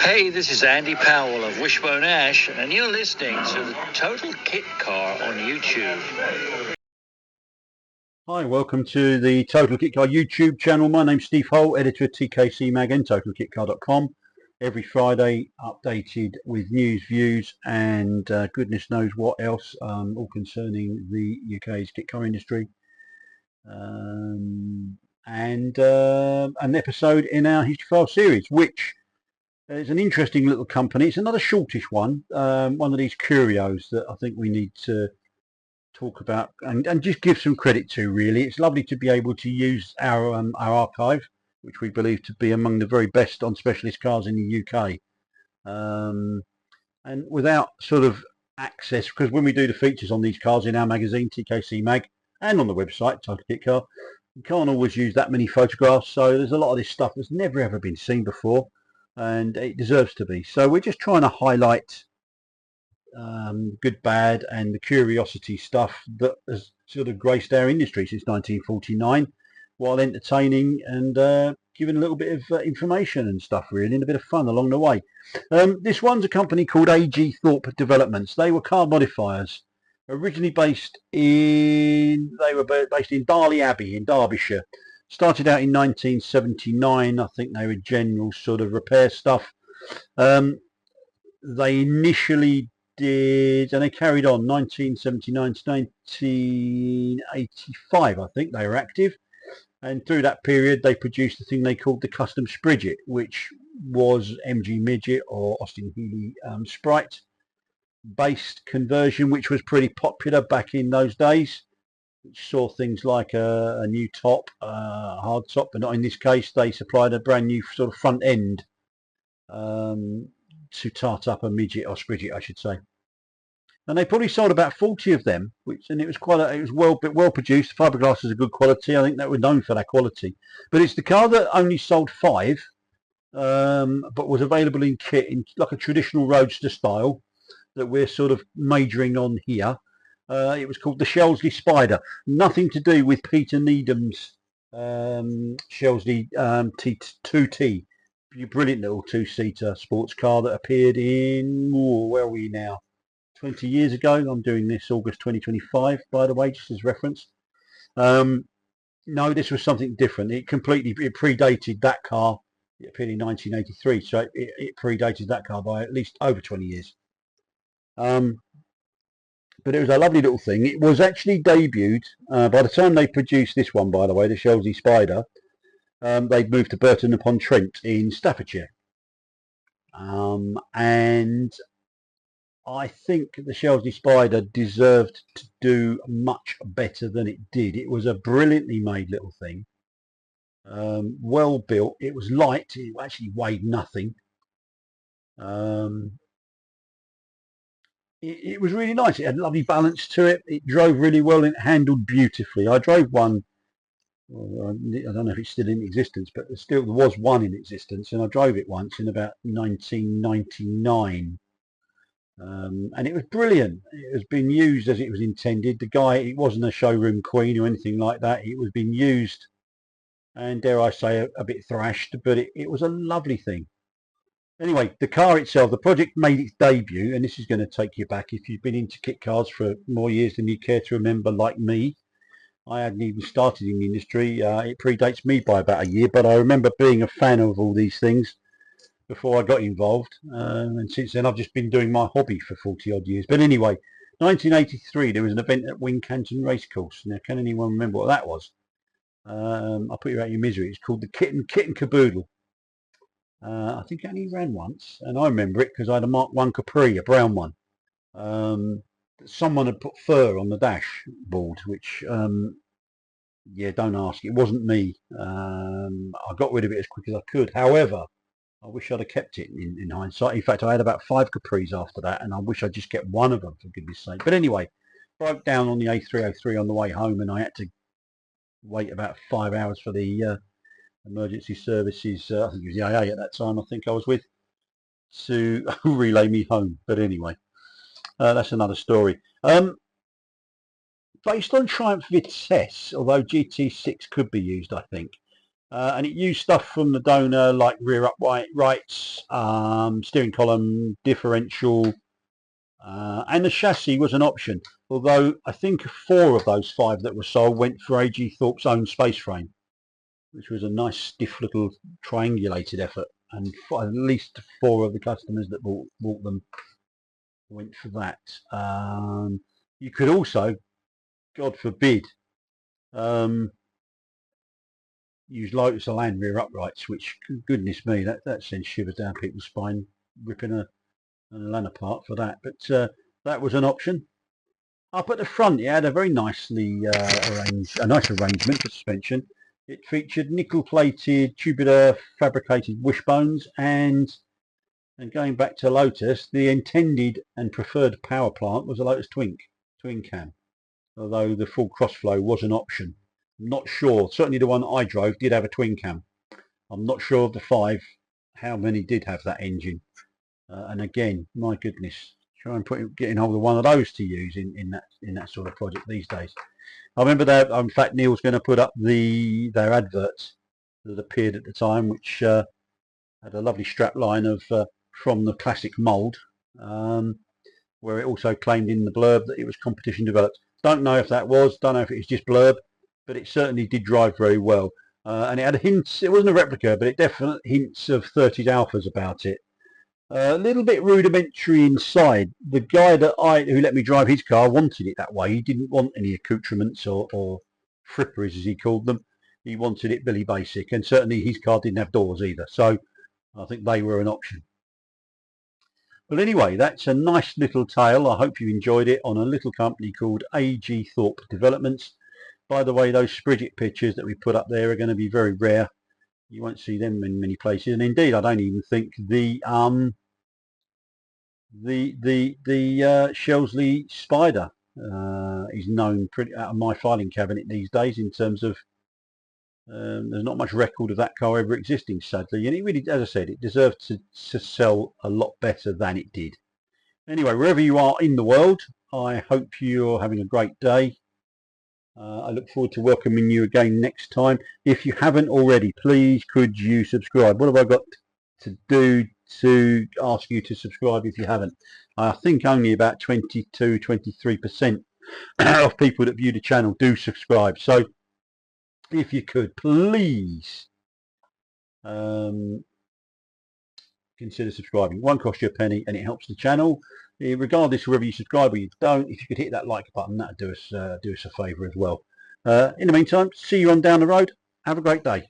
Hey, this is Andy Powell of Wishbone Ash, and you're listening to the Total Kit Car on YouTube. Hi, welcome to the Total Kitcar YouTube channel. My name's Steve Holt, editor of TKC Mag and totalkitcar.com. Every Friday updated with news, views and goodness knows what else, all concerning the UK's kit car industry. And an episode in our History File series, which is an interesting little company. It's another shortish one, one of these curios that I think we need to talk about and just give some credit to. Really, it's lovely to be able to use our archive, which we believe to be among the very best on specialist cars in the UK, and without sort of access, because when we do the features on these cars in our magazine TKC Mag and on the website Total Kit Car, you can't always use that many photographs, so there's a lot of this stuff that's never ever been seen before and it deserves to be. So we're just trying to highlight good, bad and the curiosity stuff that has sort of graced our industry since 1949, while entertaining and giving a little bit of information and stuff, really, and a bit of fun along the way. This one's a company called AG Thorpe Developments. They were car modifiers, originally based in Darley Abbey in Derbyshire. Started out in 1979. I think they were general sort of repair stuff. They initially did, and they carried on 1979 to 1985. I think they were active, and through that period they produced the thing they called the Custom Spridget, which was MG Midget or Austin Healey Sprite based conversion, which was pretty popular back in those days, which saw things like a new top, hard top, but not in this case. They supplied a brand new sort of front end to tart up a midget or Spridget, I should say. And they probably sold about 40 of them, and it was it was well produced. The fiberglass is a good quality. I think that we're known for that quality. But it's the car that only sold 5, but was available in kit in like a traditional roadster style that we're sort of majoring on here. It was called the Shelsley Spyder. Nothing to do with Peter Needham's Shelsley T2T. Brilliant little 2-seater sports car that appeared in, where are we now? 20 years ago. I'm doing this August 2025, by the way, just as reference. No, this was something different. It predated that car. It appeared in 1983, so it predated that car by at least over 20 years. But it was a lovely little thing. It was actually debuted by the time they produced this one, by the way, the Shelsley Spyder. They'd moved to Burton upon Trent in Staffordshire, and I think the Shelsley Spyder deserved to do much better than it did. It was a brilliantly made little thing, well built. It was light. It actually weighed nothing. It was really nice. It had lovely balance to it. It drove really well and it handled beautifully. I drove one. Well, I don't know if it's still in existence, but there was one in existence, and I drove it once in about 1999. And it was brilliant. It was being used as it was intended. It wasn't a showroom queen or anything like that. It was being used, and dare I say, a bit thrashed, but it was a lovely thing. Anyway, the car itself, the project made its debut, and this is going to take you back if you've been into kit cars for more years than you care to remember, like me. I hadn't even started in the industry. It predates me by about a year, but I remember being a fan of all these things before I got involved, and since then I've just been doing my hobby for 40 odd years. But anyway, 1983 there was an event at Wincanton Racecourse. Now, can anyone remember what that was? I'll put you out of your misery. It's called the Kit and Caboodle. I think it only ran once, and I remember it because I had a Mark 1 Capri, a brown one. Someone had put fur on the dashboard, which yeah, don't ask. It wasn't me. I got rid of it as quick as I could. However, I wish I'd have kept it in hindsight. In fact, I had about 5 Capris after that, and I wish I'd just kept one of them, for goodness sake. But anyway, broke down on the A303 on the way home, and I had to wait about 5 hours for the emergency services. I think it was the AA at that time, I think I was with, to relay me home. But anyway, that's another story. Based on Triumph Vitesse, although GT6 could be used, I think. and it used stuff from the donor like rear uprights, steering column, differential, and the chassis was an option, although I think 4 of those 5 that were sold went for AG Thorpe's own space frame, which was a nice stiff little triangulated effort, and at least 4 of the customers that bought them went for that. You could also, God forbid, use Lotus Elan rear uprights, which, goodness me, that sends shivers down people's spine, ripping an Elan apart for that. But that was an option. Up at the front, it had a very nicely a nice arrangement for suspension. It featured nickel-plated tubular fabricated wishbones, and going back to Lotus, the intended and preferred power plant was a Lotus twin cam, although the full crossflow was an option. I'm not sure, certainly the one I drove did have a twin cam. I'm not sure of the 5 how many did have that engine, and again, my goodness, try and getting hold of one of those to use in that sort of project these days. I remember that, in fact, Neil's going to put up their adverts that appeared at the time, which had a lovely strap line of from the classic mould, where it also claimed in the blurb that it was competition developed. Don't know if that was, don't know if it was just blurb, but it certainly did drive very well. And it had hints, it wasn't a replica, but it definitely hints of 30s alphas about it. A little bit rudimentary inside. The guy who let me drive his car wanted it that way. He didn't want any accoutrements or fripperies, as he called them. He wanted it Billy Basic, and certainly his car didn't have doors either, so I think they were an option. But anyway, that's a nice little tale. I hope you enjoyed it, on a little company called AG Thorpe Developments. By the way, those Spridget pictures that we put up there are going to be very rare. You won't see them in many places, and indeed I don't even think the Shelsley Spyder is known pretty out of my filing cabinet these days, in terms of there's not much record of that car ever existing, sadly, and it really, as I said, it deserved to sell a lot better than it did. Anyway, wherever you are in the world, I hope you're having a great day. I look forward to welcoming you again next time. If you haven't already, please could you subscribe? What have I got to do to ask you to subscribe if you haven't? I think only about 22-23% of people that view the channel do subscribe, so if you could please consider subscribing. It won't cost you a penny and it helps the channel, regardless of whether you subscribe or you don't. If you could hit that like button, that'd do us a favour as well. In the meantime, see you on down the road. Have a great day.